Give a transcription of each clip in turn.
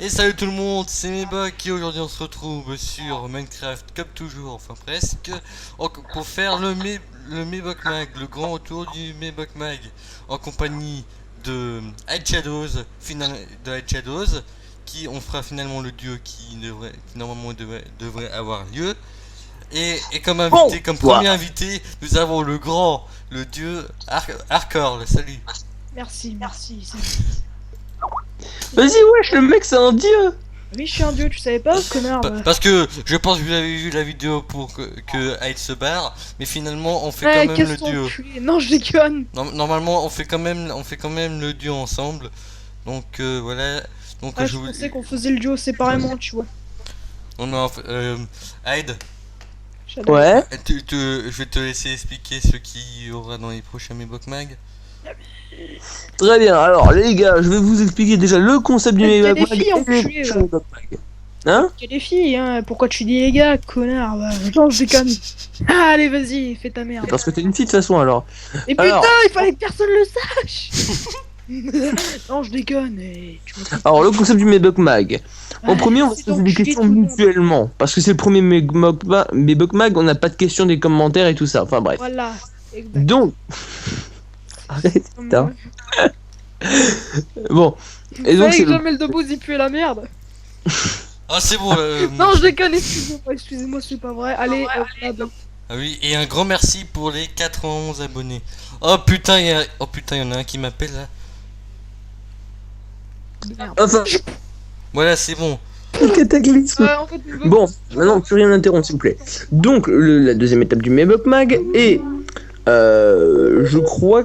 Et salut tout le monde, c'est Mebok et aujourd'hui on se retrouve sur Minecraft comme toujours, enfin presque, pour faire le Mebok Mag, le grand retour du Mebok Mag, en compagnie de Hide Shadows, qui on fera finalement le duo qui normalement devrait avoir lieu. Et comme invité, comme premier invité, nous avons le grand, le dieu Arcor, salut. Merci. Vas-y, wesh, le mec, c'est un dieu! Oui, je suis un dieu, tu savais pas, connard? Parce que je pense que vous avez vu la vidéo pour que Hyde se barre, mais finalement on fait Ouais, quand même le duo. Non, je déconne. Normalement on fait quand même le duo ensemble. Donc voilà. Donc Ah, je pensais qu'on faisait le duo séparément, tu vois. On a Hyde, Shadow. Ouais. je vais te laisser expliquer ce qu'il y aura dans les prochains Mebok Mag. Très bien, alors les gars, je vais vous expliquer déjà le concept du Il y a Mebok des Mag filles en et le plus, prochain Mebok Mag. Hein? Il y a des filles, hein. Pourquoi tu dis les gars, connard? Bah, non, je déconne. Ah, allez, vas-y, fais ta merde. Parce que t'es une fille de toute façon alors. Et putain, Alors- il fallait que personne le sache. Non, je déconne. Tu me traites Alors le concept du Mebok Mag. En Ouais, premier, on va se c'est poser donc des chier questions tout le monde. mutuellement. Parce que c'est le premier Mebok Mag, on n'a pas de questions des commentaires et tout ça. Enfin bref. Voilà. Exact. Donc. Arrête, putain. Bon. Et donc c'est que le... jamais le debout il puait la merde. Ah c'est bon. Non, je déconne, excusez-moi, c'est pas vrai. Allez, voilà, Ah oui, et un grand merci pour les 91 abonnés. Oh putain, il y en a un qui m'appelle là. merde. Enfin, Voilà, c'est bon. cataclysme. En fait, Bon, maintenant plus rien n'interrompt s'il vous plaît. Donc la deuxième étape du Mebok Mag est, je crois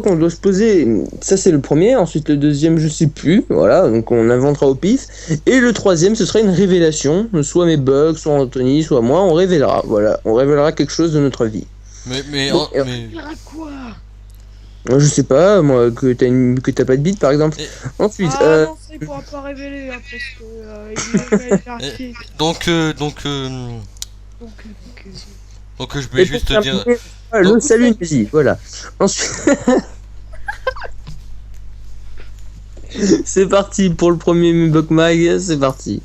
qu'on doit se poser. Ça c'est le premier. Ensuite le deuxième je sais plus. Voilà, donc on inventera au pif. Et le troisième ce sera une révélation. Soit Mebok, soit Anthony, soit moi. On révélera. Voilà, on révélera quelque chose de notre vie. Mais quoi? Je sais pas, moi que t'as pas de bite par exemple. Et- Ensuite, Ah non, ça il pourra pas révéler, hein, parce que il est vérifié. donc Donc, je vais et juste pour te dire. terminer, le Donc- salut nazi, voilà. Ensuite, c'est parti pour le premier Mebok Mag, c'est parti.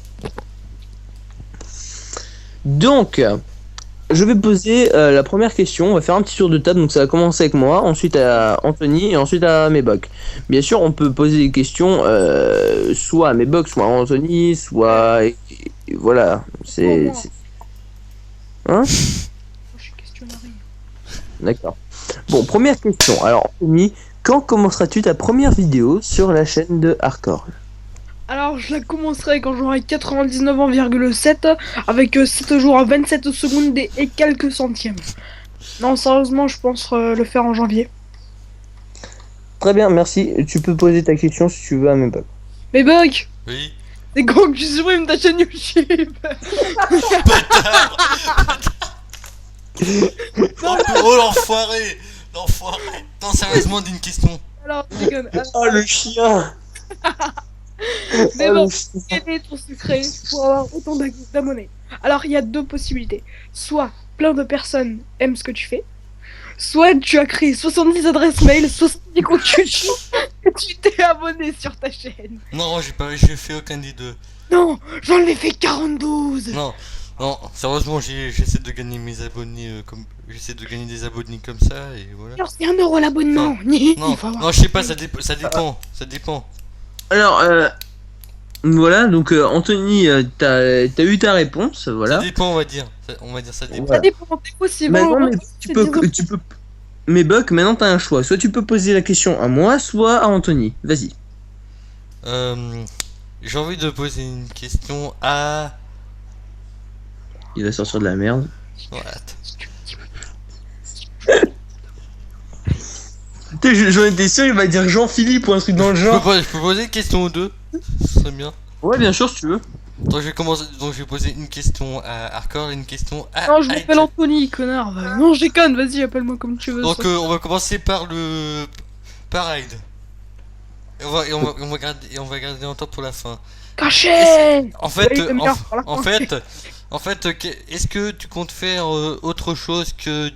Donc, je vais poser la première question. On va faire un petit tour de table. Donc, ça va commencer avec moi, ensuite à Anthony et ensuite à Mebok. Bien sûr, on peut poser des questions soit à Mebok, soit à Anthony, soit. Et voilà. C'est. Hein? je suis questionnaire. D'accord. Bon, première question. Alors, Anthony, quand commenceras-tu ta première vidéo sur la chaîne de Hardcore? Alors, je la commencerai quand j'aurai 99 ans,7 avec 7 jours à 27 secondes et quelques centièmes. Non, sérieusement, je pense le faire en janvier. Très bien, merci. Tu peux poser ta question si tu veux à Mebok. Mais Buck, Oui. c'est quand que tu supprimes ta chaîne YouTube? Oh l'enfoiré. Non, sérieusement, d'une question. Alors, je déconne. Oh, le chien! Mais Oh, bon, le chien. quel est ton secret pour avoir autant d'abonnés? Alors, il y a deux possibilités. Soit plein de personnes aiment ce que tu fais, soit tu as créé 70 adresses mail, 70 comptes YouTube, et tu t'es abonné sur ta chaîne. Non, j'ai fait aucun des deux. Non, j'en ai fait 42. Non, sérieusement, j'essaie de gagner mes abonnés j'essaie de gagner des abonnés comme ça et voilà. Alors, c'est 1 euro l'abonnement. Non, je sais pas, ça dépend. Alors, voilà, donc Anthony, t'as eu ta réponse, voilà. Ça dépend, on va dire. Ça dépend. Ça dépend, c'est possible. Maintenant, hein, mais c'est 10 euros. tu peux. Mebok, maintenant t'as un choix. Soit tu peux poser la question à moi, soit à Anthony. Vas-y. J'ai envie de poser une question à. Il va sortir de la merde. What? J'en étais sûr, il va dire Jean-Philippe ou un truc dans le genre. Je peux poser une question ou deux? Ce serait bien. Ouais, bien sûr, si tu veux. Donc je vais poser une question à Hardcore et une question à. Non, je Hyde. m'appelle Anthony, connard. Non, je déconne, vas-y, appelle-moi comme tu veux. Donc ça. on va commencer par Hyde. Et on va garder en temps pour la fin. Caché. En fait, Oui, t'aimes bien, voilà. est-ce que tu comptes faire autre chose que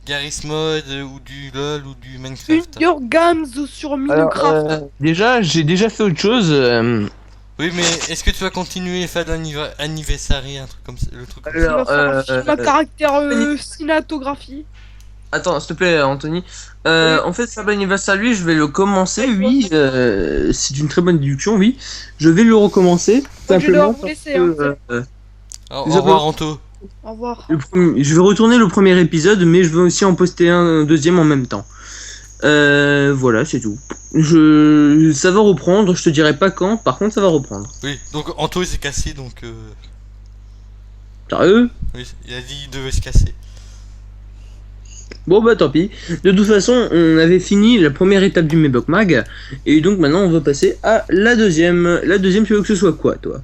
Garry's Mod ou du LOL ou du Une Minecraft. Your Games sur Alors, Minecraft. déjà, j'ai déjà fait autre chose. Oui, mais est-ce que tu vas continuer à faire de l'anniversaire, un truc comme ça, le truc comme ça. Il va Alors, faire un film à caractère cinématographie. attends, s'il te plaît, Anthony. Oui. En fait, Sabah Anniversary, lui, je vais le commencer, oui. C'est une très bonne déduction, oui. Je vais le recommencer. Donc, je vais devoir Simplement vous parce laisser. que, Au Nous revoir, avons- Anto. Au revoir. je vais retourner le premier épisode, mais je vais aussi en poster un deuxième en même temps. Voilà, c'est tout. Ça va reprendre, je te dirai pas quand, par contre, ça va reprendre. Oui, donc Anto il s'est cassé, donc Sérieux? oui, il a dit qu'il devait se casser. Bon bah tant pis. De toute façon, on avait fini la première étape du Mebok Mag, et donc maintenant on va passer à la deuxième. La deuxième, tu veux que ce soit quoi, toi?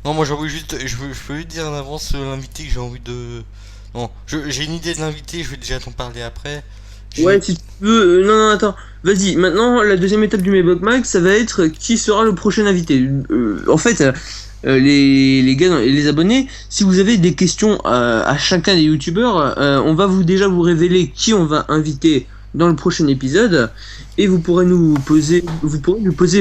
Non, moi j'ai envie juste, je peux lui dire en avance l'invité que j'ai envie de. Non, j'ai une idée de l'invité, je vais déjà t'en parler après. Ouais, si tu veux. Non, non, attends. Vas-y, maintenant, la deuxième étape du Mebok Mag, ça va être qui sera le prochain invité. En fait, les gars et les abonnés, si vous avez des questions à chacun des youtubeurs, on va déjà vous révéler qui on va inviter dans le prochain épisode. Et vous pourrez nous poser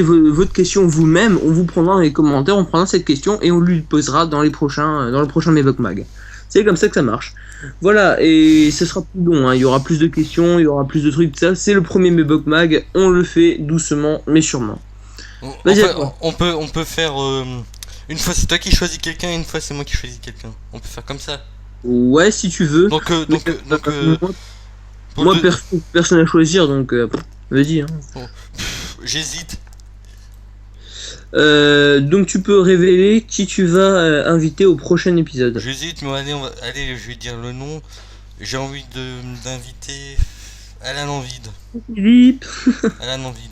votre question vous-même. On vous prendra dans les commentaires, on prendra cette question et on lui posera dans le prochain Mebok Mag. C'est comme ça que ça marche. Voilà, et ce sera plus long, hein. Il y aura plus de questions, il y aura plus de trucs, tout ça. C'est le premier Mebok Mag, on le fait doucement mais sûrement. Vas-y, à toi. On peut faire une fois c'est toi qui choisis quelqu'un, une fois c'est moi qui choisis quelqu'un. On peut faire comme ça. Ouais, si tu veux. Donc pour Moi, le deux- personne à choisir, donc vas-y. Hein. j'hésite. Donc tu peux révéler qui tu vas inviter au prochain épisode. J'hésite, mais allez, je vais dire le nom. J'ai envie d'inviter Alan Envide. Philippe. Alan Envide.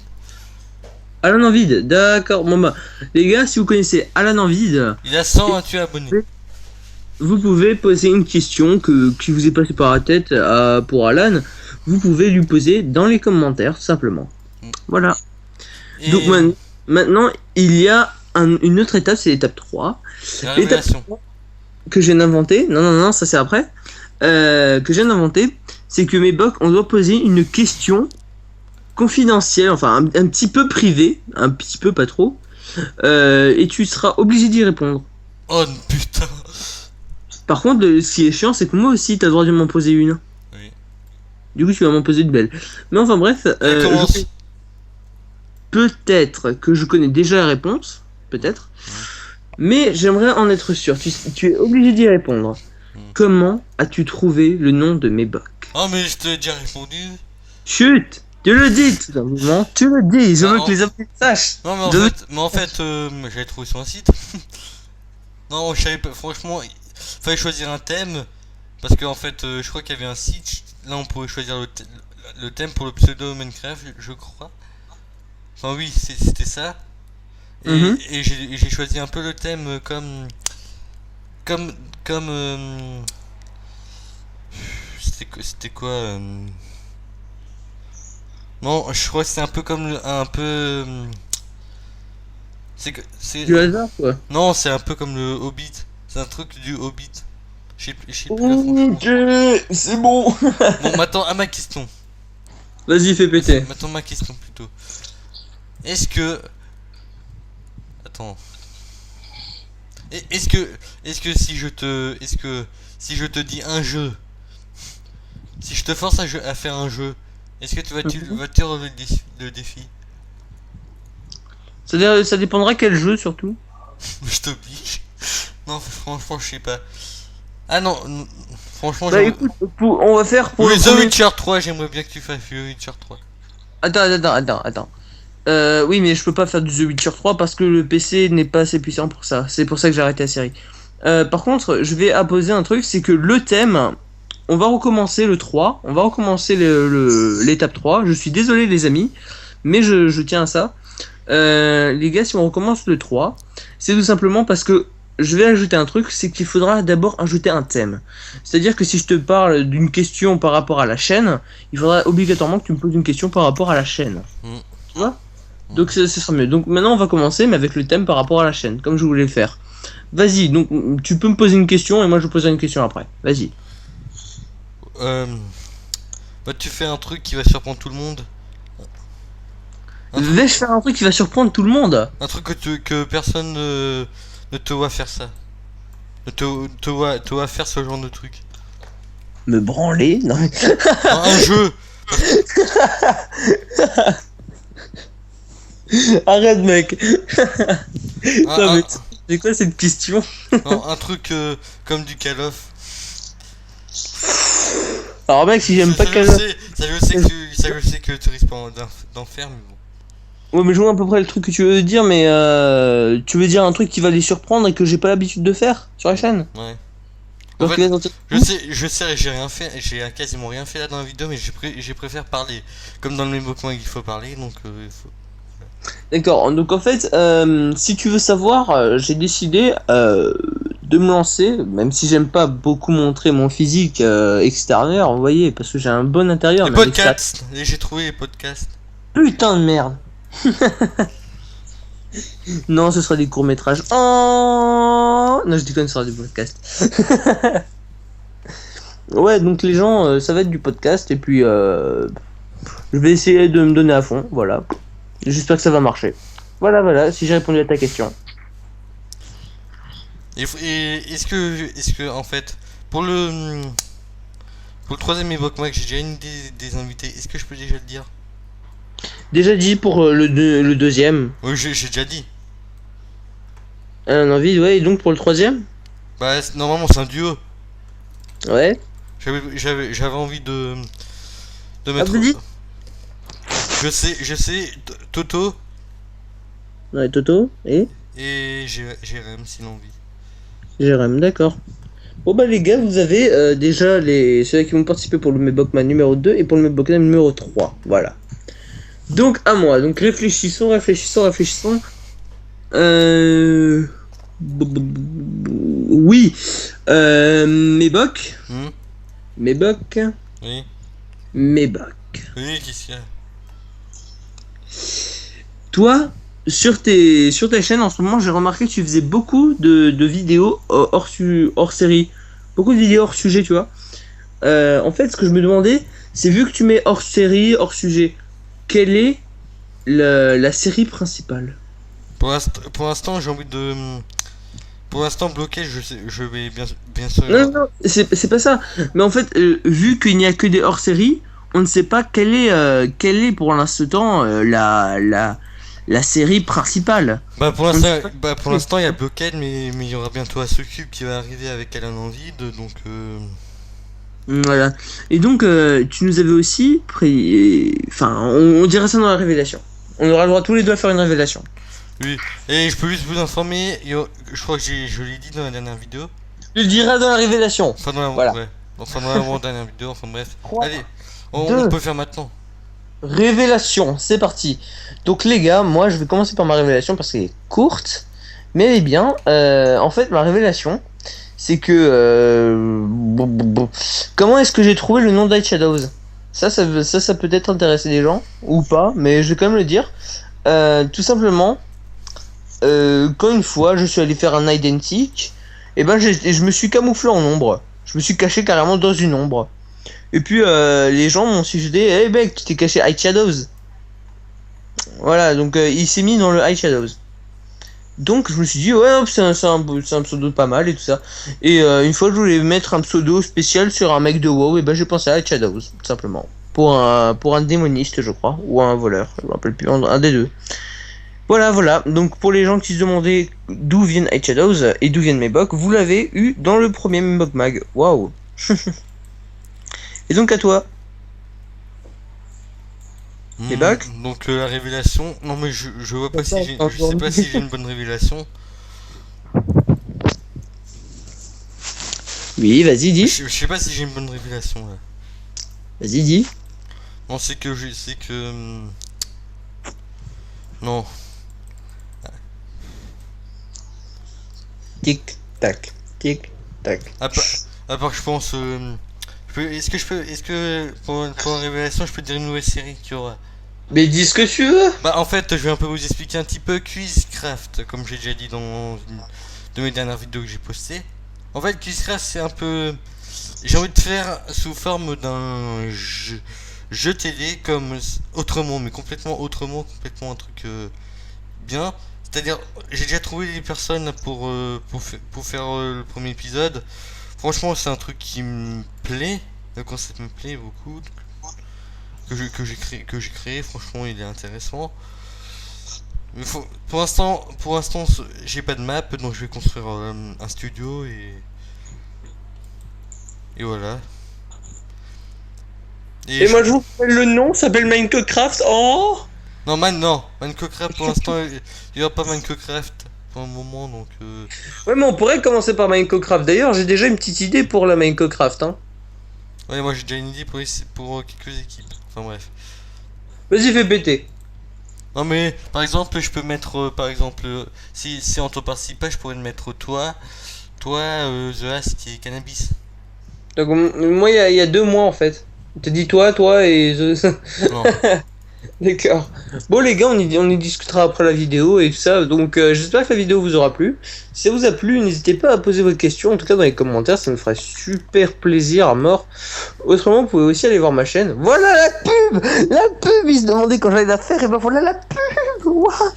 Alan Envide, d'accord. Bon bah, les gars, si vous connaissez Alan Envide, Il a 128 abonnés. vous pouvez poser une question qui vous est passée par la tête pour Alan. Vous pouvez lui poser dans les commentaires, simplement. Voilà. Et Donc maintenant, il y a une autre étape, c'est l'étape 3. la L'étape révélation. que je viens d'inventer, non, ça c'est après, que je viens d'inventer, c'est que Mebok, on doit poser une question confidentielle, enfin un petit peu privée, un petit peu pas trop, et tu seras obligé d'y répondre. Oh putain. Par contre, ce qui est chiant, c'est que moi aussi, t'as le droit de m'en poser une. Oui. Du coup, tu vas m'en poser une belle. Mais enfin bref, Elle commence. peut-être que je connais déjà la réponse, peut-être, mais j'aimerais en être sûr. Tu es obligé d'y répondre. Comment as-tu trouvé le nom de Mebok? Oh mais je t'ai déjà répondu. Chut! Tu le dis tout simplement, tu le dis, je Ah, veux en- que les abonnés sachent. Non mais en fait, j'avais trouvé sur un site. Non, je savais pas, franchement, il fallait choisir un thème. Parce qu'en fait, je crois qu'il y avait un site, là on pouvait choisir le thème pour le pseudo Minecraft, je crois. Enfin oui, c'était ça. Et, Mhm. et j'ai choisi un peu le thème comme c'était quoi Non, je crois que c'est un peu comme un peu c'est Du hasard quoi. non, c'est un peu comme le Hobbit. C'est un truc du Hobbit. Je sais plus là, franchement. Ok, c'est bon. Bon, maintenant à ma question. Vas-y, fais péter. Maintenant ma question plutôt. Est-ce que attends. Est-ce que si je te dis un jeu, si je te force à faire un jeu, est-ce que vas-tu relever le défi? C'est-à-dire, ça dépendra quel jeu surtout. Je t'oblige. Non, franchement, je sais pas. Ah non, franchement, Bah écoute, on va faire pour oui, le The premier... Witcher 3, j'aimerais bien que tu fasses The Witcher 3. Attends. Oui, mais je peux pas faire du The Witcher 3 parce que le PC n'est pas assez puissant pour ça. C'est pour ça que j'ai arrêté la série. Par contre, je vais apposer un truc, c'est que le thème, on va recommencer le 3, on va recommencer l'étape 3. Je suis désolé les amis, mais je tiens à ça. Les gars, si on recommence le 3, c'est tout simplement parce que je vais ajouter un truc, c'est qu'il faudra d'abord ajouter un thème. C'est-à-dire que si je te parle d'une question par rapport à la chaîne, il faudra obligatoirement que tu me poses une question par rapport à la chaîne. Tu vois? Donc ce sera mieux. Donc maintenant on va commencer, mais avec le thème par rapport à la chaîne, comme je voulais le faire. Vas-y, donc tu peux me poser une question et moi je poserai une question après. Vas-y. Bah tu fais un truc qui va surprendre tout le monde. Vais-je faire un truc qui va surprendre tout le monde? Un truc que personne ne te voit faire ça. Ne te voit faire ce genre de truc. Me branler? Non mais... Un jeu. Arrête mec. Un, Non, mais un- c'est quoi cette question? un truc comme du Call of. Alors mec, si j'aime pas Ça, Call je of... sais, ça je sais que tu risques pas d'en faire, mais bon. Ouais mais je vois à peu près le truc que tu veux dire, mais tu veux dire un truc qui va les surprendre et que j'ai pas l'habitude de faire sur la chaîne? Ouais. En Donc, fait, tu vas sortir- je sais, j'ai rien fait, j'ai quasiment rien fait là dans la vidéo, mais j'ai préféré parler. Comme dans le même document il faut parler, donc il faut... D'accord, donc en fait, si tu veux savoir, j'ai décidé de me lancer, même si j'aime pas beaucoup montrer mon physique extérieur, vous voyez, parce que j'ai un bon intérieur. Les mais avec ça- podcasts, et j'ai trouvé les podcasts. Putain de merde. Non, ce sera des courts-métrages. Oh non, je déconne, ce sera des podcasts. Ouais, donc les gens, ça va être du podcast, et puis je vais essayer de me donner à fond, voilà. J'espère que ça va marcher. Voilà, si j'ai répondu à ta question. Et est-ce que en fait, pour le troisième époque Mac, j'ai déjà une des invités. Est-ce que je peux déjà le dire? Déjà dit pour le deuxième. Oui, j'ai déjà dit. Un envie, ouais, et donc pour le troisième? Bah normalement c'est un duo. Ouais. J'avais envie de Ah, mettre. vas-y. Je sais, Toto Ouais, Toto et et Jérém si l'envie. Jérém, d'accord. Bon bah les gars, vous avez déjà ceux qui vont participer pour le Mebokman numéro 2 et pour le Mebokman numéro 3. Voilà. Donc à moi, donc réfléchissons. Oui. Mebok. Hmm Mebok. Oui. Mebok. Oui, qu'est-ce qu'il y a? Toi, sur ta chaîne en ce moment, j'ai remarqué que tu faisais beaucoup de vidéos hors série. Beaucoup de vidéos hors sujet, tu vois. En fait, ce que je me demandais, c'est vu que tu mets hors série, hors sujet, quelle est la série principale? Pour l'instant, j'ai envie de. Pour l'instant, bloqué, je vais bien sûr. Non, c'est pas ça. Mais en fait, vu qu'il n'y a que des hors série, on ne sait pas quelle est pour l'instant la série principale. Bah pour l'instant, il y a Blockhead, mais il y aura bientôt Asocube qui va arriver avec Alan Envide, donc. Voilà. Et donc, tu nous avais aussi pris. Enfin, on dirait ça dans la révélation. On aura le droit tous les deux à faire une révélation. Oui. Et je peux juste vous informer, je crois que je l'ai dit dans la dernière vidéo. Tu le diras dans la révélation. Enfin dans la Voilà. ouais. Enfin dans la dernière vidéo, enfin bref. Trois, Allez, on deux. peut faire maintenant. Révélation, c'est parti. Donc les gars, moi je vais commencer par ma révélation parce qu'elle est courte, mais elle est bien. En fait, ma révélation, c'est que comment est-ce que j'ai trouvé le nom d'Hide Shadows? Ça peut être intéresser des gens ou pas, mais je vais quand même le dire. Tout simplement, quand une fois je suis allé faire un identique, et ben je me suis camouflé en ombre. Je me suis caché carrément dans une ombre. Et puis les gens m'ont suggéré, hey mec, tu t'es caché Hide Shadows. Voilà, donc il s'est mis dans le Hide Shadows. Donc je me suis dit, ouais, hop, c'est un pseudo pas mal et tout ça. Et une fois je voulais mettre un pseudo spécial sur un mec de WoW, et ben j'ai pensé à Hide Shadows, tout simplement. Pour un démoniste, je crois, ou un voleur, je me rappelle plus, un des deux. Voilà, donc pour les gens qui se demandaient d'où viennent Hide Shadows et d'où viennent Mebok, vous l'avez eu dans le premier Mebok Mag. Waouh. Et donc à toi. Mebok Donc la révélation. Non mais je vois pas si j'ai. Je sais pas si j'ai une bonne révélation. Oui, vas-y, dis. Je sais pas si j'ai une bonne révélation là. Vas-y, dis. Non, c'est que non. Tic tac, tic tac. À part que je pense. Est-ce que pour la révélation, je peux te dire une nouvelle série qu'il y aura? Mais dis ce que tu veux. Bah en fait, je vais un peu vous expliquer un petit peu Quizcraft, comme j'ai déjà dit dans une de mes dernières vidéos que j'ai postées. En fait, Quizcraft, c'est un peu j'ai envie de faire sous forme d'un jeu télé comme autrement, mais complètement autrement, complètement un truc bien. C'est-à-dire, j'ai déjà trouvé les personnes pour faire le premier épisode. Franchement, c'est un truc qui me plaît. Le concept me plaît beaucoup. Que j'ai créé. Franchement, il est intéressant. Mais pour l'instant, j'ai pas de map, donc je vais construire un studio et voilà. Et moi je vous rappelle le nom, ça s'appelle Minecraft. Oh. Non, non, Minecraft pour l'instant, il y aura pas Minecraft pour le moment, donc Ouais, mais on pourrait commencer par Minecraft. D'ailleurs, j'ai déjà une petite idée pour la Minecraft, hein. ouais, moi j'ai déjà une idée pour quelques équipes. Enfin bref. Vas-y, fais péter. Non mais par exemple, je peux mettre par exemple si on te participe pas, je pourrais te mettre toi The Ast et Cannabis. Donc, moi, il y a 2 mois en fait. T'as dit toi et Non. D'accord. Bon les gars, on y discutera après la vidéo et tout ça. Donc j'espère que la vidéo vous aura plu. Si ça vous a plu, n'hésitez pas à poser vos questions, en tout cas dans les commentaires, ça me ferait super plaisir à mort. Autrement, vous pouvez aussi aller voir ma chaîne. Voilà la pub. La pub, ils se demandaient quand j'allais la faire, et ben voilà la pub. Ouah.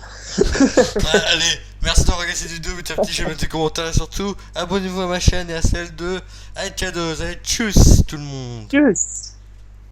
Allez, merci d'avoir regardé cette vidéo, mettez un petit j'aime, mettez des commentaires et surtout abonnez-vous à ma chaîne et à celle de Alcados. Allez, tchuss tout le monde. Tchuss.